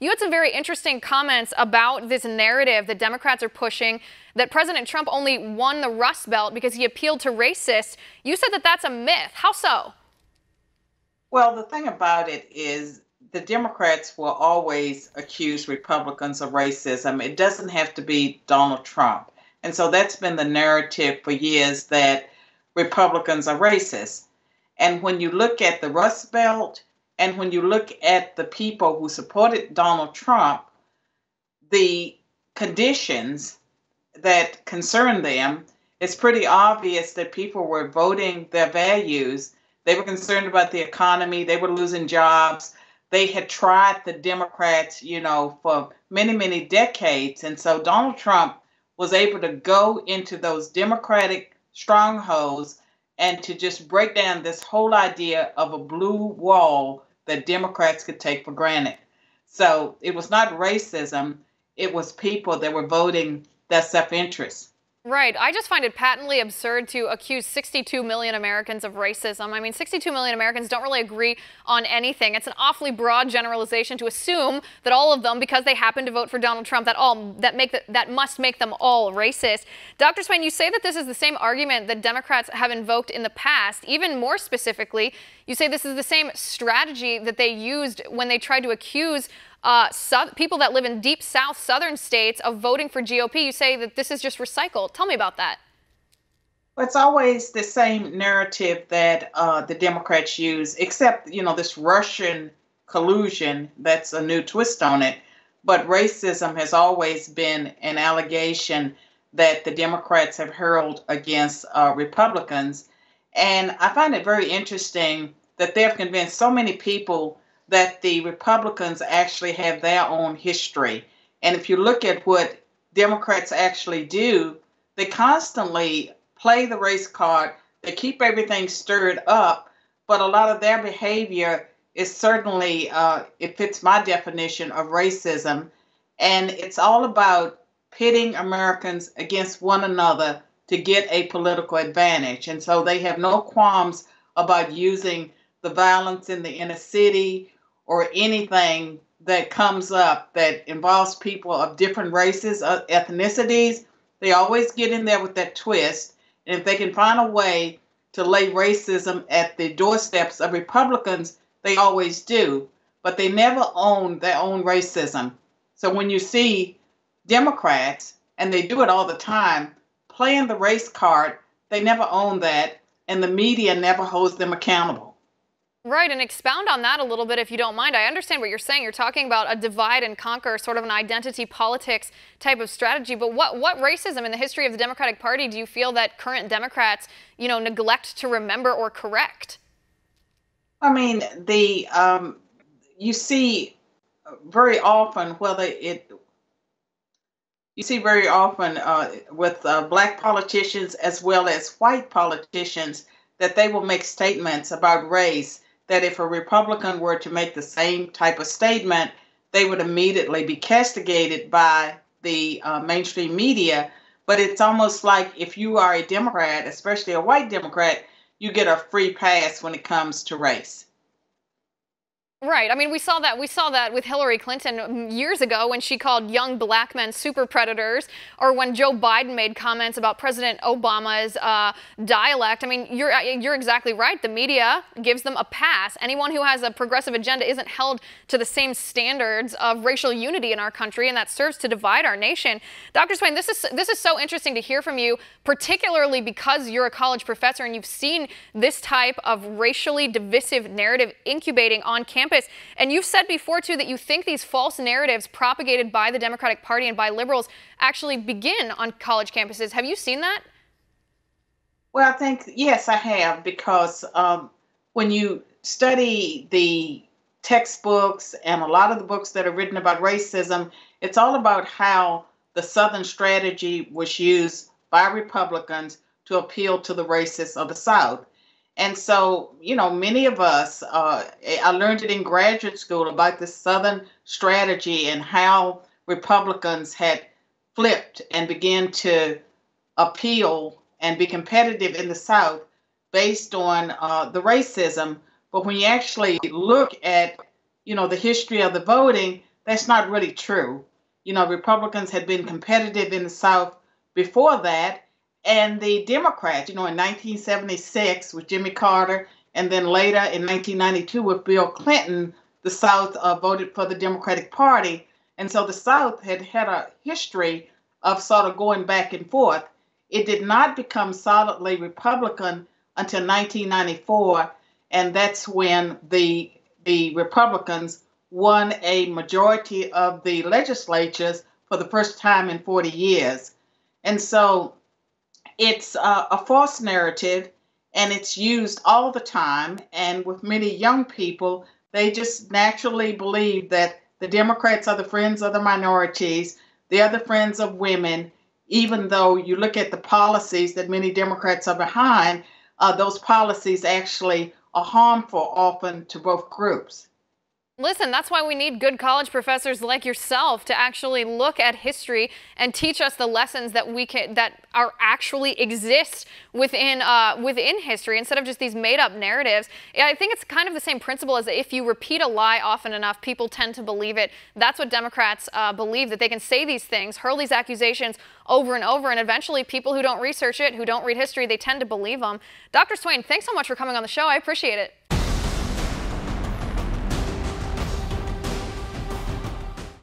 You had some very interesting comments about this narrative that Democrats are pushing, that President Trump only won the Rust Belt because he appealed to racists. You said that that's a myth. How so? Well, the thing about it is the Democrats will always accuse Republicans of racism. It doesn't have to be Donald Trump. And so that's been the narrative for years, that Republicans are racist. And when you look at the Rust Belt and when you look at the people who supported Donald Trump, the conditions that concern them, it's pretty obvious that people were voting their values. They were concerned about the economy. They were losing jobs. They had tried the Democrats, for many, many decades. And so Donald Trump was able to go into those Democratic strongholds and to just break down this whole idea of a blue wall that Democrats could take for granted. So it was not racism. It was people that were voting their self-interest. Right. I just find it patently absurd to accuse 62 million Americans of racism. I mean, 62 million Americans don't really agree on anything. It's an awfully broad generalization to assume that all of them, because they happen to vote for Donald Trump, that must make them all racist. Dr. Swain, you say that this is the same argument that Democrats have invoked in the past. Even more specifically, you say this is the same strategy that they used when they tried to accuse people that live in deep South southern states of voting for GOP. You say that this is just recycled. Tell me about that. Well, it's always the same narrative that the Democrats use, except, this Russian collusion, that's a new twist on it. But racism has always been an allegation that the Democrats have hurled against Republicans. And I find it very interesting that they have convinced so many people that the Republicans actually have their own history. And if you look at what Democrats actually do, they constantly play the race card. They keep everything stirred up, but a lot of their behavior is certainly, it fits my definition of racism. And it's all about pitting Americans against one another to get a political advantage. And so they have no qualms about using the violence in the inner city or anything that comes up that involves people of different races, ethnicities. They always get in there with that twist. And if they can find a way to lay racism at the doorsteps of Republicans, they always do. But they never own their own racism. So when you see Democrats, and they do it all the time, playing the race card, they never own that, and the media never holds them accountable. Right, and expound on that a little bit if you don't mind. I understand what you're saying. You're talking about a divide and conquer, sort of an identity politics type of strategy. But what racism in the history of the Democratic Party do you feel that current Democrats, neglect to remember or correct? I mean, you see very often with black politicians as well as white politicians that they will make statements about race, that if a Republican were to make the same type of statement, they would immediately be castigated by the mainstream media. But it's almost like if you are a Democrat, especially a white Democrat, you get a free pass when it comes to race. Right. I mean, we saw that with Hillary Clinton years ago when she called young black men super predators, or when Joe Biden made comments about President Obama's dialect. I mean, you're exactly right. The media gives them a pass. Anyone who has a progressive agenda isn't held to the same standards of racial unity in our country, and that serves to divide our nation. Dr. Swain, this is so interesting to hear from you, particularly because you're a college professor and you've seen this type of racially divisive narrative incubating on campus. And you've said before, too, that you think these false narratives propagated by the Democratic Party and by liberals actually begin on college campuses. Have you seen that? Well, I think, yes, I have, because when you study the textbooks and a lot of the books that are written about racism, it's all about how the Southern strategy was used by Republicans to appeal to the racists of the South. And so, many of us, I learned it in graduate school about the Southern strategy and how Republicans had flipped and began to appeal and be competitive in the South based on the racism. But when you actually look at, the history of the voting, That's not really true. Republicans had been competitive in the South before that, and the Democrats, in 1976 with Jimmy Carter, and then later in 1992 with Bill Clinton, the South voted for the Democratic Party. And so the South had had a history of sort of going back and forth. It did not become solidly Republican until 1994, and that's when the Republicans won a majority of the legislatures for the first time in 40 years. And so it's a false narrative, and it's used all the time. And with many young people, they just naturally believe that the Democrats are the friends of the minorities, they are the friends of women, even though you look at the policies that many Democrats are behind, those policies actually are harmful often to both groups. Listen, that's why we need good college professors like yourself to actually look at history and teach us the lessons that are actually exist within history, instead of just these made-up narratives. I think it's kind of the same principle as if you repeat a lie often enough, people tend to believe it. That's what Democrats believe, that they can say these things, hurl these accusations over and over, and eventually people who don't research it, who don't read history, they tend to believe them. Dr. Swain, thanks so much for coming on the show. I appreciate it.